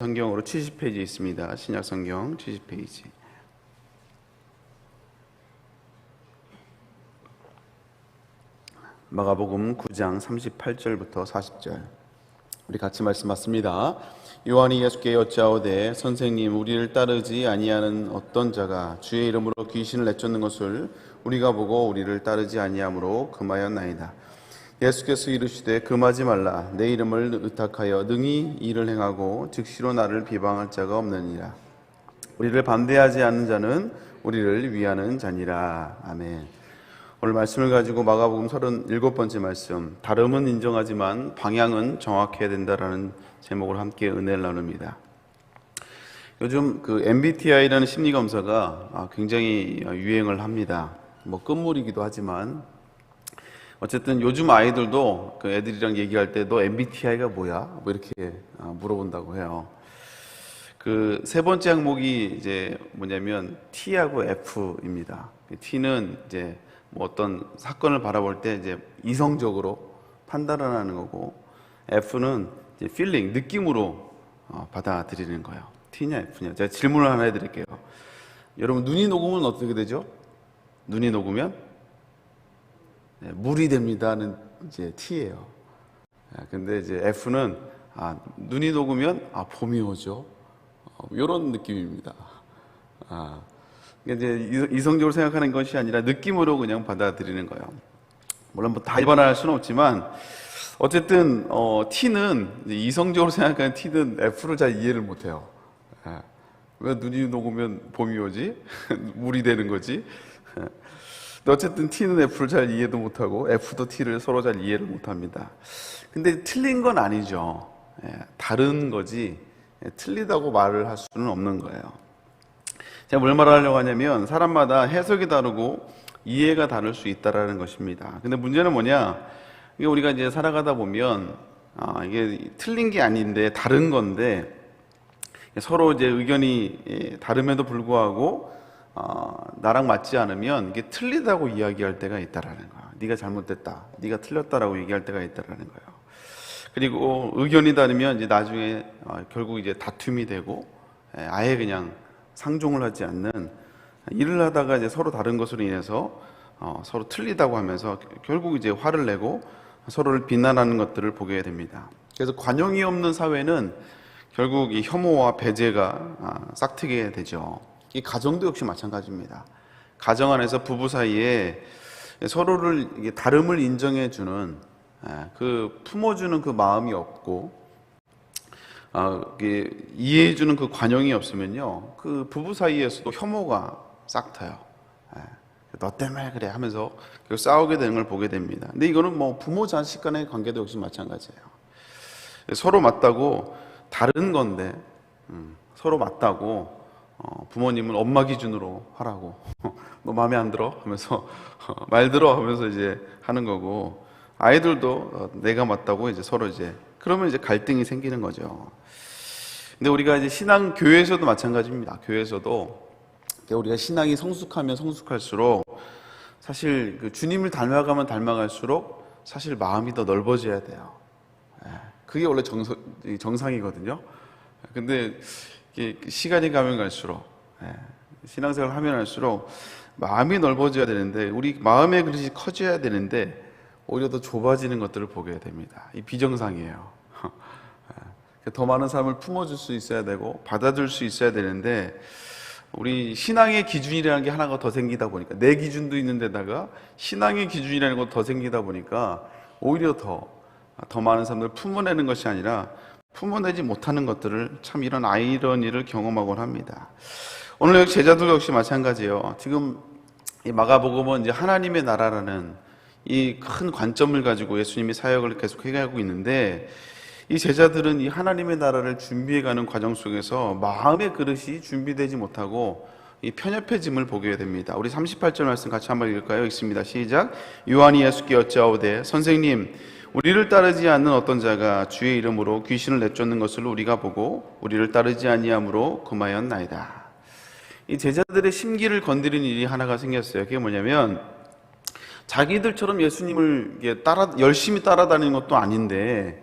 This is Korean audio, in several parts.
성경으로 70페이지 있습니다. 신약 성경 70페이지. 마가복음 9장 38절부터 40절. 우리 같이 말씀 맞습니다. 요한이 예수께 여짜오되 선생님, 우리를 따르지 아니하는 어떤 자가 주의 이름으로 귀신을 내쫓는 것을 우리가 보고 우리를 따르지 아니하므로 금하였나이다. 예수께서 이르시되 금하지 말라. 내 이름을 의탁하여 능히 일을 행하고 즉시로 나를 비방할 자가 없느니라. 우리를 반대하지 않는 자는 우리를 위하는 자니라. 아멘. 오늘 말씀을 가지고 마가복음 37번째 말씀, 다름은 인정하지만 방향은 정확해야 된다라는 제목으로 함께 은혜를 나눕니다. 요즘 그 MBTI라는 심리검사가 굉장히 유행을 합니다. 뭐 끝물이기도 하지만 어쨌든 요즘 아이들도 그 애들이랑 얘기할 때 너 MBTI가 뭐야? 뭐 이렇게 물어본다고 해요. 그 세 번째 항목이 이제 뭐냐면 T하고 F입니다. T는 이제 뭐 어떤 사건을 바라볼 때 이제 이성적으로 판단을 하는 거고, F는 이제 feeling, 느낌으로 받아들이는 거예요. T냐 F냐? 제가 질문을 하나 해드릴게요. 여러분, 눈이 녹으면 어떻게 되죠? 눈이 녹으면 물이 됩니다는 이제 T예요. 근데 이제 F는 눈이 녹으면 봄이 오죠. 이런 느낌입니다. 이제 이성적으로 생각하는 것이 아니라 느낌으로 그냥 받아들이는 거예요. 물론 뭐 다 일반화할 수는 없지만 어쨌든 T는 이성적으로 생각하는 T는 F를 잘 이해를 못해요. 왜 눈이 녹으면 봄이 오지? 물이 되는 거지? 어쨌든 T는 F를 잘 이해도 못하고 F도 T를 서로 잘 이해를 못합니다. 근데 틀린 건 아니죠. 다른 거지 틀리다고 말을 할 수는 없는 거예요. 제가 뭘 말하려고 하냐면 사람마다 해석이 다르고 이해가 다를 수 있다라는 것입니다. 근데 문제는 뭐냐? 이게 우리가 이제 살아가다 보면 이게 틀린 게 아닌데 다른 건데 서로 이제 의견이 다름에도 불구하고 나랑 맞지 않으면 이게 틀리다고 이야기할 때가 있다라는 거야. 네가 잘못됐다, 네가 틀렸다라고 얘기할 때가 있다라는 거예요. 그리고 의견이 다르면 이제 나중에 결국 이제 다툼이 되고 아예 그냥 상종을 하지 않는, 일을 하다가 이제 서로 다른 것으로 인해서 서로 틀리다고 하면서 결국 이제 화를 내고 서로를 비난하는 것들을 보게 됩니다. 그래서 관용이 없는 사회는 결국 이 혐오와 배제가 싹트게 되죠. 이 가정도 역시 마찬가지입니다. 가정 안에서 부부 사이에 서로를 다름을 인정해주는, 그 품어주는 그 마음이 없고 이해해주는 그 관용이 없으면요, 그 부부 사이에서도 혐오가 싹트요. 너 때문에 그래 하면서 싸우게 되는 걸 보게 됩니다. 근데 이거는 뭐 부모 자식 간의 관계도 역시 마찬가지예요. 서로 맞다고 다른 건데 서로 맞다고 부모님은 엄마 기준으로 하라고 너 마음에 안 들어? 하면서 말 들어? 하면서 이제 하는 거고, 아이들도 내가 맞다고 이제 서로 이제 그러면 이제 갈등이 생기는 거죠. 근데 우리가 이제 신앙 교회에서도 마찬가지입니다. 교회에서도 우리가 신앙이 성숙하면 성숙할수록 사실 그 주님을 닮아가면 닮아갈수록 사실 마음이 더 넓어져야 돼요. 그게 원래 정상이거든요. 근데 시간이 가면 갈수록, 신앙생활을 하면 할수록 마음이 넓어져야 되는데, 우리 마음의 그릇이 커져야 되는데 오히려 더 좁아지는 것들을 보게 됩니다. 이 비정상이에요. 더 많은 사람을 품어줄 수 있어야 되고 받아줄 수 있어야 되는데, 우리 신앙의 기준이라는 게 하나가 더 생기다 보니까, 내 기준도 있는 데다가 신앙의 기준이라는 것도 더 생기다 보니까 오히려 더 많은 사람들을 품어내는 것이 아니라 품어내지 못하는 것들을, 참 이런 아이러니를 경험하곤 합니다. 오늘 제자들 역시 마찬가지예요. 지금 이 마가복음은 이제 하나님의 나라라는 이 큰 관점을 가지고 예수님이 사역을 계속 해가고 있는데, 이 제자들은 이 하나님의 나라를 준비해가는 과정 속에서 마음의 그릇이 준비되지 못하고 이 편협해짐을 보게 됩니다. 우리 38절 말씀 같이 한번 읽을까요? 읽습니다. 시작. 요한이 예수께 여짜오되 선생님, 우리를 따르지 않는 어떤 자가 주의 이름으로 귀신을 내쫓는 것을 우리가 보고 우리를 따르지 아니하므로 금하였나이다. 이 제자들의 심기를 건드린 일이 하나가 생겼어요. 그게 뭐냐면, 자기들처럼 예수님을 열심히 따라다니는 것도 아닌데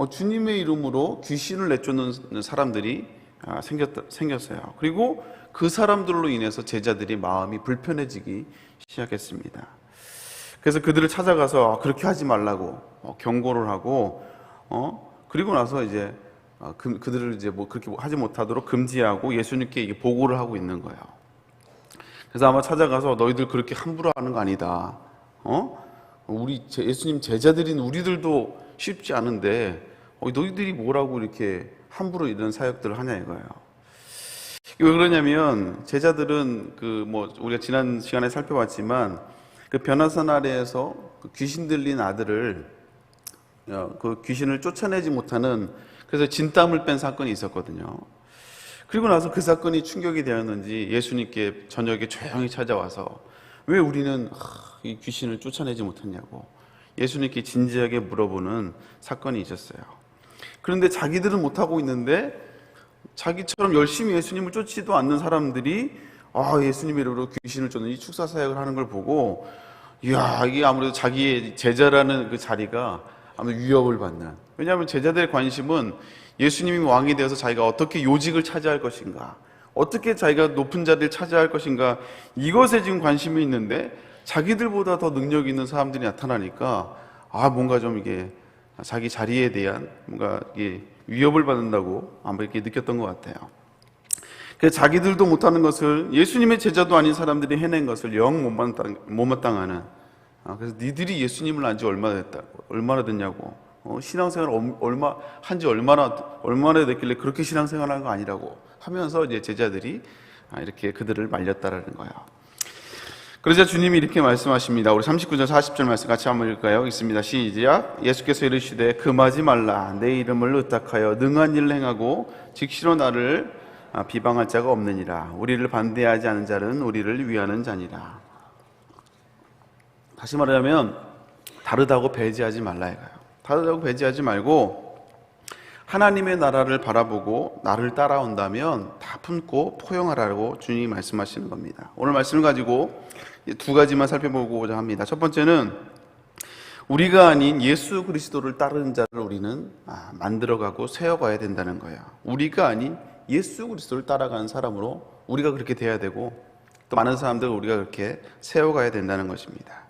주님의 이름으로 귀신을 내쫓는 사람들이 생겼어요. 그리고 그 사람들로 인해서 제자들이 마음이 불편해지기 시작했습니다. 그래서 그들을 찾아가서 그렇게 하지 말라고 경고를 하고, 그리고 나서 이제 그들을 이제 뭐 그렇게 하지 못하도록 금지하고 예수님께 이게 보고를 하고 있는 거예요. 그래서 아마 찾아가서 너희들 그렇게 함부로 하는 거 아니다. 우리 예수님 제자들인 우리들도 쉽지 않은데 너희들이 뭐라고 이렇게 함부로 이런 사역들을 하냐 이거예요. 왜 그러냐면 제자들은 우리가 지난 시간에 살펴봤지만 그 변화산 아래에서 그 귀신 들린 아들을 그 귀신을 쫓아내지 못하는, 그래서 진땀을 뺀 사건이 있었거든요. 그리고 나서 그 사건이 충격이 되었는지 예수님께 저녁에 조용히 찾아와서 왜 우리는 이 귀신을 쫓아내지 못했냐고 예수님께 진지하게 물어보는 사건이 있었어요. 그런데 자기들은 못하고 있는데 자기처럼 열심히 예수님을 쫓지도 않는 사람들이 예수님의 이름으로 귀신을 쫓는 이 축사 사역을 하는 걸 보고, 이야, 이게 아무래도 자기의 제자라는 그 자리가 아무래도 위협을 받는, 왜냐하면 제자들의 관심은 예수님이 왕이 되어서 자기가 어떻게 요직을 차지할 것인가, 어떻게 자기가 높은 자리를 차지할 것인가, 이것에 지금 관심이 있는데 자기들보다 더 능력 있는 사람들이 나타나니까 뭔가 좀 이게 자기 자리에 대한 뭔가 이게 위협을 받는다고 아마 이렇게 느꼈던 것 같아요. 그래서 자기들도 못하는 것을 예수님의 제자도 아닌 사람들이 해낸 것을 영 못마땅하는, 그래서 니들이 예수님을 안 지 얼마나 됐냐고, 신앙생활 한지 얼마나 됐길래 그렇게 신앙생활한 거 아니라고 하면서 이제 제자들이 이렇게 그들을 말렸다라는 거예요. 그러자 주님이 이렇게 말씀하십니다. 우리 39절 40절 말씀 같이 한번 읽을까요? 있습니다. 시작. 예수께서 이르시되 금하지 말라. 내 이름을 의탁하여 능한 일을 행하고 직시로 나를 비방할 자가 없느니라. 우리를 반대하지 않은 자는 우리를 위하는 자니라. 다시 말하자면 다르다고 배제하지 말라 이거예요. 다르다고 배제하지 말고 하나님의 나라를 바라보고 나를 따라온다면 다 품고 포용하라고 주님이 말씀하시는 겁니다. 오늘 말씀을 가지고 두 가지만 살펴보고자 합니다. 첫 번째는 우리가 아닌 예수 그리스도를 따르는 자를 우리는 만들어가고 세워가야 된다는 거예요. 우리가 아닌 예수 그리스도를 따라가는 사람으로 우리가 그렇게 돼야 되고, 또 많은 사람들을 우리가 그렇게 세워가야 된다는 것입니다.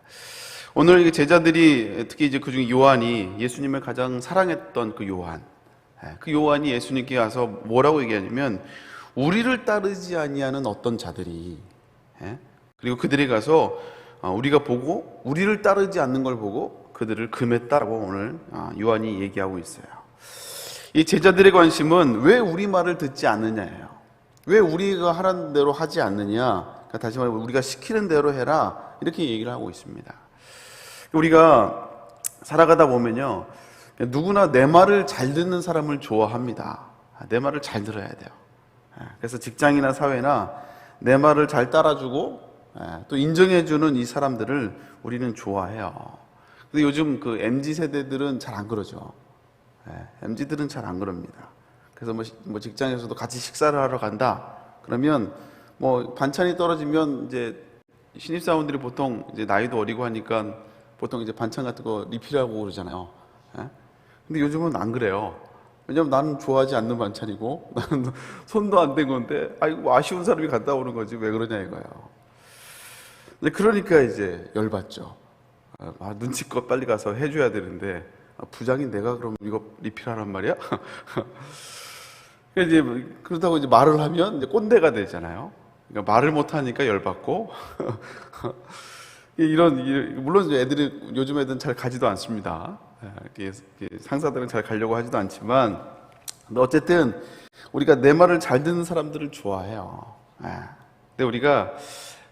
오늘 제자들이, 특히 이제 그중에 요한이 예수님을 가장 사랑했던 그 요한이 예수님께 와서 뭐라고 얘기하냐면 우리를 따르지 아니하는 어떤 자들이, 그리고 그들이 가서 우리가 보고 우리를 따르지 않는 걸 보고 그들을 금했다라고 오늘 요한이 얘기하고 있어요. 이 제자들의 관심은 왜 우리 말을 듣지 않느냐예요. 왜 우리가 하라는 대로 하지 않느냐, 그러니까 다시 말해 우리가 시키는 대로 해라, 이렇게 얘기를 하고 있습니다. 우리가 살아가다 보면요, 누구나 내 말을 잘 듣는 사람을 좋아합니다. 내 말을 잘 들어야 돼요. 그래서 직장이나 사회나 내 말을 잘 따라주고 또 인정해주는 이 사람들을 우리는 좋아해요. 근데 요즘 그 MZ 세대들은 잘 안 그러죠. MZ들은 잘 안 그럽니다. 그래서 뭐 직장에서도 같이 식사를 하러 간다 그러면 뭐 반찬이 떨어지면 이제 신입사원들이 보통 이제 나이도 어리고 하니까 보통 이제 반찬 같은 거 리필하고 그러잖아요. 근데 요즘은 안 그래요. 왜냐면 나는 좋아하지 않는 반찬이고 나는 손도 안 댄 건데 아쉬운 사람이 갔다 오는 거지 왜 그러냐 이거예요. 그러니까 이제 열받죠. 눈치껏 빨리 가서 해줘야 되는데 부장인 내가 그럼 이거 리필하란 말이야? 이제 그렇다고 이제 말을 하면 이제 꼰대가 되잖아요. 그러니까 말을 못 하니까 열받고 물론 애들이 요즘 애들은 잘 가지도 않습니다. 상사들은 잘 가려고 하지도 않지만, 근데 어쨌든 우리가 내 말을 잘 듣는 사람들을 좋아해요. 근데 우리가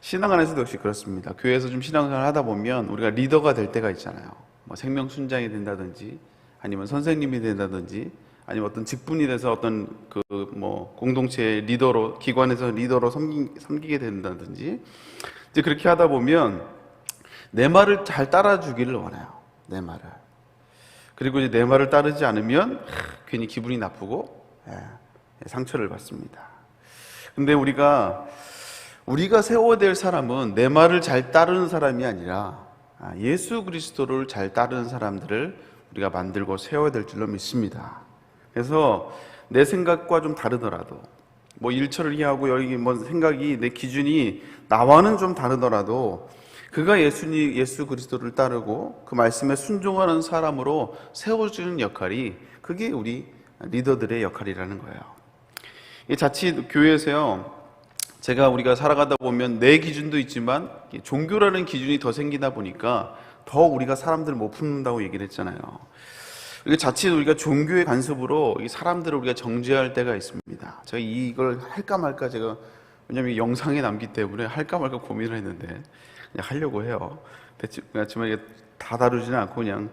신앙 안에서도 역시 그렇습니다. 교회에서 좀 신앙생활 하다 보면 우리가 리더가 될 때가 있잖아요. 뭐 생명순장이 된다든지, 아니면 선생님이 된다든지, 아니면 어떤 직분이 돼서 어떤 공동체의 리더로, 기관에서 리더로 섬기게 된다든지, 이제 그렇게 하다 보면 내 말을 잘 따라주기를 원해요. 내 말을. 그리고 이제 내 말을 따르지 않으면 괜히 기분이 나쁘고 상처를 받습니다. 근데 우리가 세워야 될 사람은 내 말을 잘 따르는 사람이 아니라 예수 그리스도를 잘 따르는 사람들을 우리가 만들고 세워야 될 줄로 믿습니다. 그래서 내 생각과 좀 다르더라도 뭐 일처를 이해하고 여기 뭐 생각이 내 기준이 나와는 좀 다르더라도 그가 예수 그리스도를 따르고 그 말씀에 순종하는 사람으로 세워주는 역할이 그게 우리 리더들의 역할이라는 거예요. 이 자칫 교회에서요, 우리가 살아가다 보면 내 기준도 있지만 종교라는 기준이 더 생기다 보니까 더 우리가 사람들을 못 품는다고 얘기를 했잖아요. 자칫 우리가 종교의 간섭으로 이 사람들을 우리가 정죄할 때가 있습니다. 제가 이걸 할까 말까 왜냐면 영상에 남기 때문에 할까 말까 고민을 했는데 그냥 하려고 해요. 그렇지만 이게 다 다루지는 않고 그냥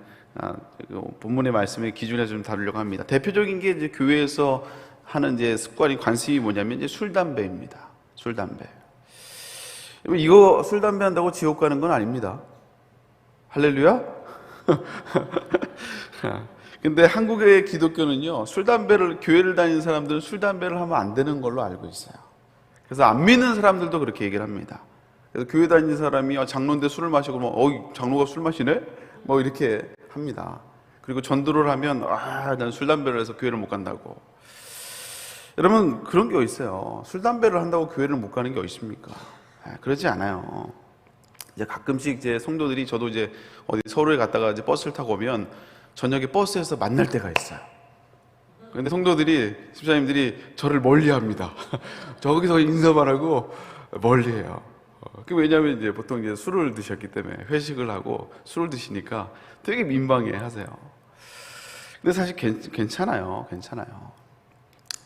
본문의 말씀의 기준에 좀 다루려고 합니다. 대표적인 게 이제 교회에서 하는 이제 습관이 관습이 뭐냐면 이제 술 담배입니다. 술 담배. 이거 술 담배 한다고 지옥 가는 건 아닙니다. 할렐루야. 근데 한국의 기독교는요, 교회를 다니는 사람들은 술 담배를 하면 안 되는 걸로 알고 있어요. 그래서 안 믿는 사람들도 그렇게 얘기를 합니다. 그래서 교회 다니는 사람이 장로인데 술을 마시고 장로가 술 마시네? 뭐 이렇게 합니다. 그리고 전도를 하면 난 술 담배를 해서 교회를 못 간다고. 여러분, 그런 게 있어요. 술 담배를 한다고 교회를 못 가는 게 어디 있습니까? 그러지 않아요. 이제 가끔씩 성도들이, 저도 어디 서울에 갔다가 버스를 타고 오면 저녁에 버스에서 만날 때가 있어요. 근데 성도들이, 집사님들이 저를 멀리 합니다. 저기서 인사만 하고 멀리 해요. 왜냐하면 보통 술을 드셨기 때문에, 회식을 하고 술을 드시니까 되게 민망해 하세요. 근데 사실 괜찮아요.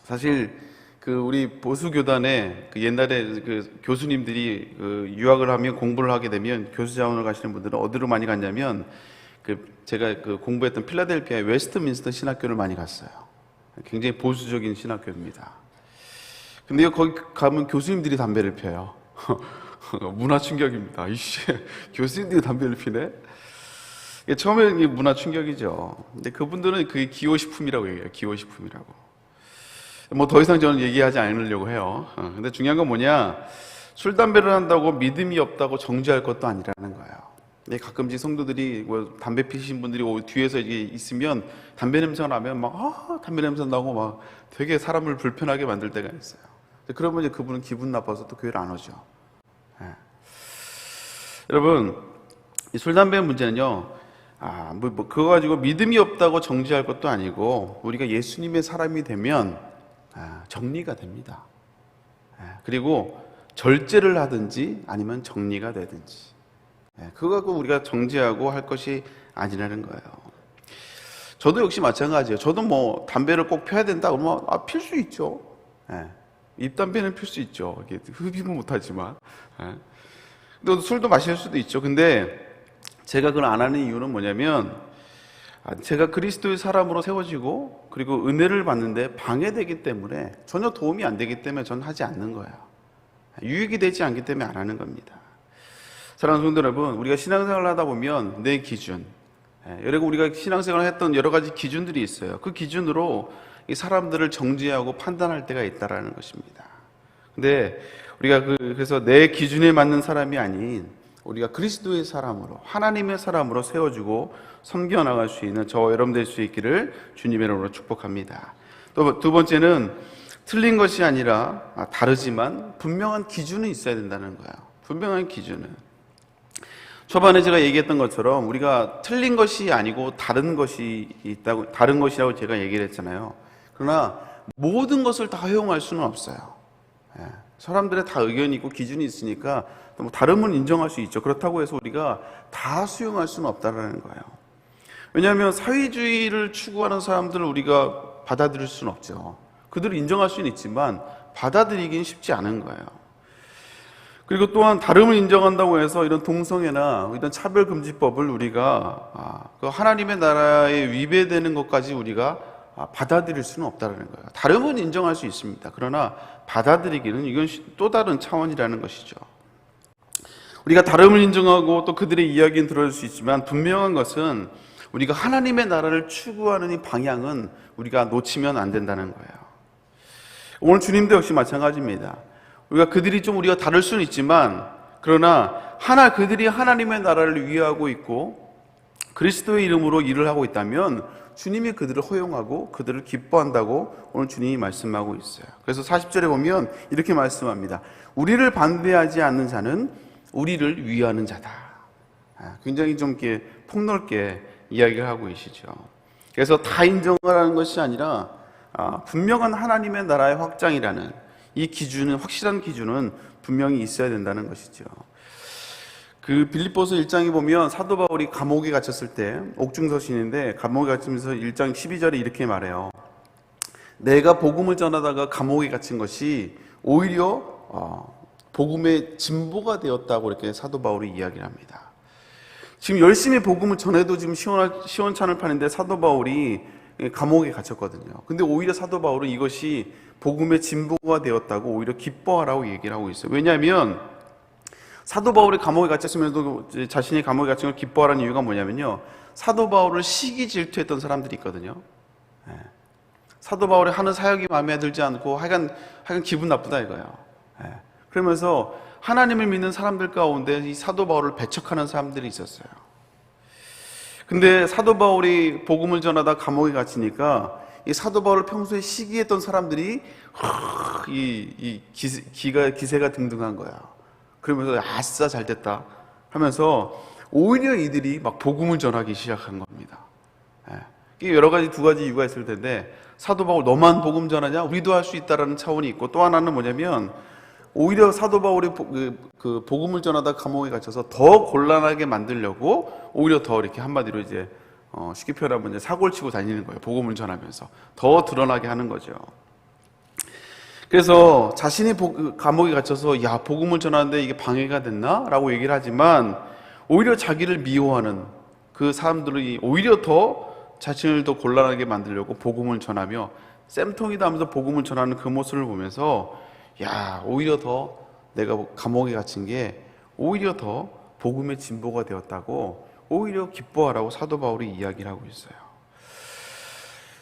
사실 우리 보수교단에 옛날에 교수님들이 유학을 하면, 공부를 하게 되면 교수자원을 가시는 분들은 어디로 많이 갔냐면 제가 공부했던 필라델피아의 웨스트민스터 신학교를 많이 갔어요. 굉장히 보수적인 신학교입니다. 근데 거기 가면 교수님들이 담배를 피워요. 문화 충격입니다. 교수님들이 담배를 피네? 처음에는 문화 충격이죠. 근데 그분들은 그게 기호식품이라고 얘기해요. 기호식품이라고. 더 이상 저는 얘기하지 않으려고 해요. 근데 중요한 건 뭐냐? 술, 담배를 한다고 믿음이 없다고 정죄할 것도 아니라는 거예요. 가끔씩 성도들이 담배 피신 분들이 뒤에서 있으면 담배 냄새가 나면 담배 냄새 나고 되게 사람을 불편하게 만들 때가 있어요. 그러면 그분은 기분 나빠서 또 교회를 안 오죠. 여러분, 이 술, 담배 문제는요, 그거 가지고 믿음이 없다고 정죄할 것도 아니고 우리가 예수님의 사람이 되면 정리가 됩니다. 그리고 절제를 하든지 아니면 정리가 되든지, 그거 갖고 우리가 정죄하고 할 것이 아니라는 거예요. 저도 역시 마찬가지예요. 저도 담배를 꼭 펴야 된다 그러면 필 수 있죠. 입담배는 필 수 있죠. 이게 흡입은 못하지만. 또 술도 마실 수도 있죠. 근데 제가 그걸 안 하는 이유는 뭐냐면, 제가 그리스도의 사람으로 세워지고 그리고 은혜를 받는데 방해되기 때문에, 전혀 도움이 안 되기 때문에 저는 하지 않는 거예요. 유익이 되지 않기 때문에 안 하는 겁니다. 사랑하는 성도 여러분, 우리가 신앙생활을 하다 보면 내 기준, 여러분 우리가 신앙생활을 했던 여러 가지 기준들이 있어요. 그 기준으로 이 사람들을 정죄하고 판단할 때가 있다라는 것입니다. 근데 우리가 그래서 내 기준에 맞는 사람이 아닌 우리가 그리스도의 사람으로, 하나님의 사람으로 세워주고 섬겨나갈 수 있는 저 여러분 될 수 있기를 주님의 이름으로 축복합니다. 또 두 번째는 틀린 것이 아니라 다르지만 분명한 기준이 있어야 된다는 거예요. 분명한 기준은. 초반에 제가 얘기했던 것처럼 우리가 틀린 것이 아니고 다른 것이 있다고, 다른 것이라고 제가 얘기를 했잖아요. 그러나 모든 것을 다 허용할 수는 없어요. 사람들의 다 의견이 있고 기준이 있으니까 다름은 인정할 수 있죠. 그렇다고 해서 우리가 다 수용할 수는 없다는 거예요. 왜냐하면 사회주의를 추구하는 사람들을 우리가 받아들일 수는 없죠. 그들을 인정할 수는 있지만 받아들이긴 쉽지 않은 거예요. 그리고 또한 다름을 인정한다고 해서 이런 동성애나 이런 차별금지법을 우리가 하나님의 나라에 위배되는 것까지 우리가 받아들일 수는 없다는 거예요. 다름은 인정할 수 있습니다. 그러나 받아들이기는 이건 또 다른 차원이라는 것이죠. 우리가 다름을 인정하고 또 그들의 이야기는 들어줄 수 있지만 분명한 것은 우리가 하나님의 나라를 추구하는 이 방향은 우리가 놓치면 안 된다는 거예요. 오늘 주님도 역시 마찬가지입니다. 우리가 다를 수는 있지만 그러나 그들이 하나님의 나라를 위하고 있고 그리스도의 이름으로 일을 하고 있다면 주님이 그들을 허용하고 그들을 기뻐한다고 오늘 주님이 말씀하고 있어요. 그래서 40절에 보면 이렇게 말씀합니다. 우리를 반대하지 않는 자는 우리를 위하는 자다. 굉장히 좀 이렇게 폭넓게 이야기를 하고 계시죠. 그래서 다 인정하라는 것이 아니라 분명한 하나님의 나라의 확장이라는 이 기준은, 확실한 기준은 분명히 있어야 된다는 것이죠. 그 빌립보서 1장에 보면 사도 바울이 감옥에 갇혔을 때, 옥중서신인데 감옥에 갇히면서 1장 12절에 이렇게 말해요. 내가 복음을 전하다가 감옥에 갇힌 것이 오히려 복음의 진보가 되었다고 이렇게 사도 바울이 이야기를 합니다. 지금 열심히 복음을 전해도 지금 시원찮을 판인데 사도 바울이 감옥에 갇혔거든요. 근데 오히려 사도 바울은 이것이 복음의 진보가 되었다고 오히려 기뻐하라고 얘기를 하고 있어요. 왜냐하면 사도 바울이 감옥에 갇혔으면서도 자신이 감옥에 갇힌 걸 기뻐하라는 이유가 뭐냐면요, 사도 바울을 시기 질투했던 사람들이 있거든요. 사도 바울이 하는 사역이 마음에 들지 않고 하여간 기분 나쁘다 이거예요. 그러면서 하나님을 믿는 사람들 가운데 이 사도 바울을 배척하는 사람들이 있었어요. 근데 사도 바울이 복음을 전하다 감옥에 갇히니까 이 사도 바울을 평소에 시기했던 사람들이 기세가 등등한 거야. 그러면서 아싸 잘됐다 하면서 오히려 이들이 막 복음을 전하기 시작한 겁니다. 이게 여러 가지, 두 가지 이유가 있을 텐데, 사도 바울 너만 복음 전하냐? 우리도 할 수 있다라는 차원이 있고, 또 하나는 뭐냐면 오히려 사도 바울이 그 복음을 전하다 감옥에 갇혀서 더 곤란하게 만들려고 오히려 더 이렇게 한마디로 이제 쉽게 표현하면 이제 사고를 치고 다니는 거예요. 복음을 전하면서 더 드러나게 하는 거죠. 그래서 자신이 감옥에 갇혀서 야, 복음을 전하는데 이게 방해가 됐나? 라고 얘기를 하지만 오히려 자기를 미워하는 그 사람들이 오히려 더 자신을 더 곤란하게 만들려고 복음을 전하며 쌤통이다 하면서 복음을 전하는 그 모습을 보면서 야, 오히려 더 내가 감옥에 갇힌 게 오히려 더 복음의 진보가 되었다고 오히려 기뻐하라고 사도 바울이 이야기를 하고 있어요.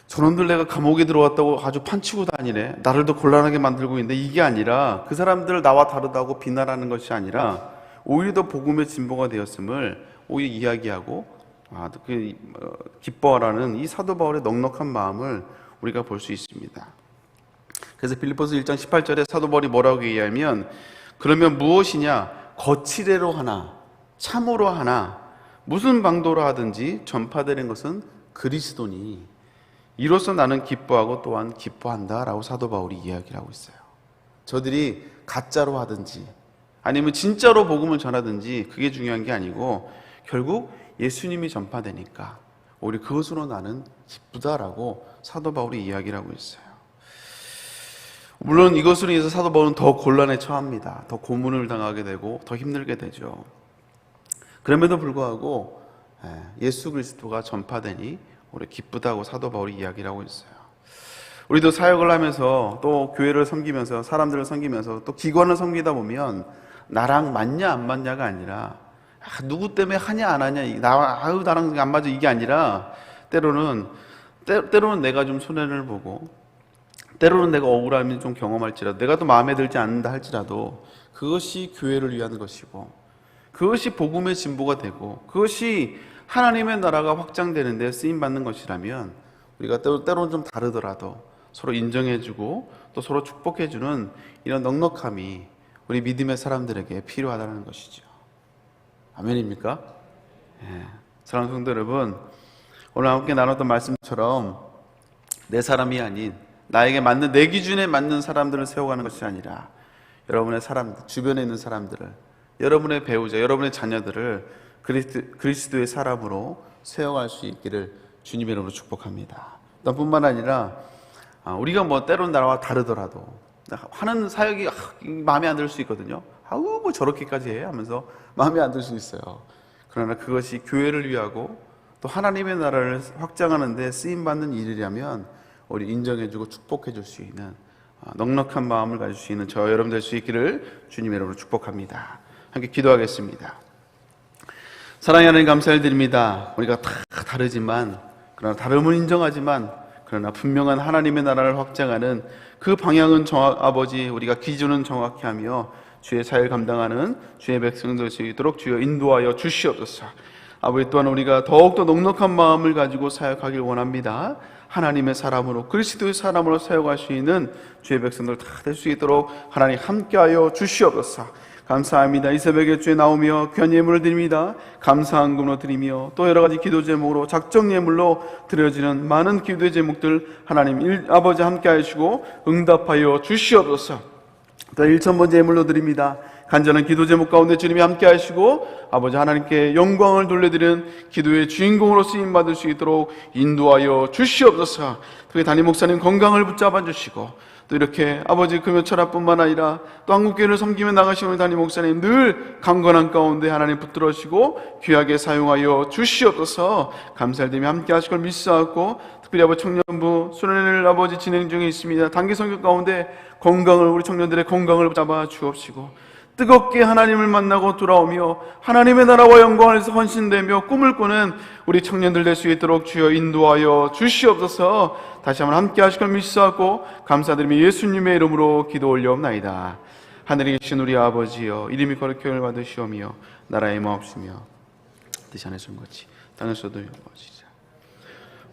저놈들 내가 감옥에 들어왔다고 아주 판치고 다니네, 나를 더 곤란하게 만들고 있는데, 이게 아니라 그 사람들 나와 다르다고 비난하는 것이 아니라 오히려 더 복음의 진보가 되었음을 오히려 이야기하고 기뻐하라는 이 사도 바울의 넉넉한 마음을 우리가 볼 수 있습니다. 그래서 빌립보서 1장 18절에 사도 바울이 뭐라고 얘기하면, 그러면 무엇이냐, 거칠애로 하나 참으로 하나 무슨 방도로 하든지 전파되는 것은 그리스도니 이로써 나는 기뻐하고 또한 기뻐한다 라고 사도 바울이 이야기를 하고 있어요. 저들이 가짜로 하든지 아니면 진짜로 복음을 전하든지 그게 중요한 게 아니고 결국 예수님이 전파되니까 오히려 그것으로 나는 기쁘다라고 사도 바울이 이야기를 하고 있어요. 물론 이것으로 인해서 사도 바울은 더 곤란에 처합니다. 더 고문을 당하게 되고 더 힘들게 되죠. 그럼에도 불구하고 예수 그리스도가 전파되니 우리 기쁘다고 사도 바울이 이야기를 하고 있어요. 우리도 사역을 하면서 또 교회를 섬기면서 사람들을 섬기면서 또 기관을 섬기다 보면 나랑 맞냐 안 맞냐가 아니라 누구 때문에 하냐 안 하냐, 나랑 안 맞아, 이게 아니라 때로는 내가 좀 손해를 보고 때로는 내가 억울함이 좀 경험할지라도, 내가 또 마음에 들지 않는다 할지라도 그것이 교회를 위한 것이고 그것이 복음의 진보가 되고 그것이 하나님의 나라가 확장되는 데 쓰임받는 것이라면 우리가 때로는 좀 다르더라도 서로 인정해주고 또 서로 축복해주는 이런 넉넉함이 우리 믿음의 사람들에게 필요하다는 것이죠. 아멘입니까? 사랑하는 성도 여러분, 오늘 함께 나눴던 말씀처럼 내 사람이 아닌 나에게 맞는, 내 기준에 맞는 사람들을 세워가는 것이 아니라 여러분의 사람들, 주변에 있는 사람들을, 여러분의 배우자, 여러분의 자녀들을 그리스도의 사람으로 세워갈 수 있기를 주님의 이름으로 축복합니다. 뿐만 아니라 우리가 뭐 때로는 나와 다르더라도 하는 사역이 마음에 안 들 수 있거든요. 뭐 저렇게까지 해 하면서 마음에 안 들 수 있어요. 그러나 그것이 교회를 위하고 또 하나님의 나라를 확장하는 데 쓰임받는 일이라면 우리 인정해주고 축복해줄 수 있는 넉넉한 마음을 가질 수 있는 저 여러분 될 수 있기를 주님의 이름으로 축복합니다. 함께 기도하겠습니다. 사랑하는 하나님, 감사를 드립니다. 우리가 다 다르지만, 그러나 다름을 인정하지만, 그러나 분명한 하나님의 나라를 확장하는 그 방향은 아버지, 우리가 기준은 정확히 하며 주의 사역을 감당하는 주의 백성들 될 수 있도록 주여 인도하여 주시옵소서. 아버지, 또한 우리가 더욱더 넉넉한 마음을 가지고 사역하길 원합니다. 하나님의 사람으로, 그리스도의 사람으로 사역할 수 있는 주의 백성들 다 될 수 있도록 하나님 함께하여 주시옵소서. 감사합니다. 이 새벽에 주에 나오며 귀한 예물을 드립니다. 감사한 금으로 드리며 또 여러 가지 기도 제목으로 작정 예물로 드려지는 많은 기도의 제목들 하나님 아버지 함께하여 주시고 응답하여 주시옵소서. 또 1,000번째 예물로 드립니다. 간절한 기도 제목 가운데 주님이 함께 하시고 아버지 하나님께 영광을 돌려드리는 기도의 주인공으로 쓰임받을 수 있도록 인도하여 주시옵소서. 특히 담임 목사님 건강을 붙잡아 주시고 또 이렇게 아버지 금요철학뿐만 아니라 또 한국교회를 섬기며 나가시는 우리 담임 목사님 늘 강건한 가운데 하나님 붙들어주시고 귀하게 사용하여 주시옵소서. 감사드리며 함께 하실 걸 믿사옵고 특별히 아버지 청년부 수련회를 아버지 진행 중에 있습니다. 단기 성교 가운데 건강을 우리 청년들의 건강을 잡아 주옵시고 뜨겁게 하나님을 만나고 돌아오며 하나님의 나라와 영광을 위해서 헌신되며 꿈을 꾸는 우리 청년들 될 수 있도록 주여 인도하여 주시옵소서. 다시 한번 함께 하실 걸 믿사옵고 감사드리며 예수님의 이름으로 기도 올려옵나이다. 하늘에 계신 우리 아버지여, 이름이 거룩히 받으시오며 나라의 마옵시며 뜻이 안에서 것이 땅에서도 이루어지자.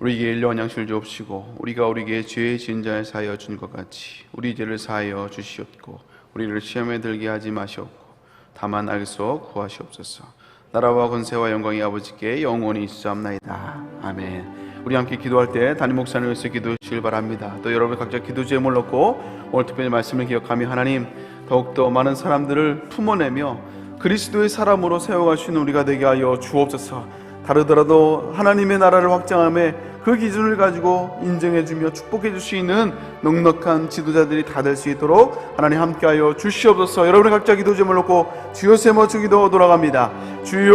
우리에게 일용할 양식을 주옵시고 우리가 우리에게 죄의 지은 자를 사하여 준 것 같이 우리 죄를 사하여 주시옵고 우리를 시험에 들게 하지 마시옵고 다만 악에서 구하시옵소서. 나라와 권세와 영광이 아버지께 영원히 있사옵나이다. 아멘. 우리 함께 기도할 때 담임 목사님을 위해서 기도해 주시길 바랍니다. 또 여러분 각자 기도 제목을 넣고 오늘 특별히 말씀을 기억하며 하나님 더욱더 많은 사람들을 품어내며 그리스도의 사람으로 세워가시는 우리가 되게 하여 주옵소서. 다르더라도 하나님의 나라를 확장함에 그 기준을 가지고 인정해주며 축복해줄 수 있는 넉넉한 지도자들이 다 될 수 있도록 하나님 함께하여 주시옵소서. 여러분의 각자 기도 제목을 놓고 주여 세 번 기도 돌아갑니다. 주여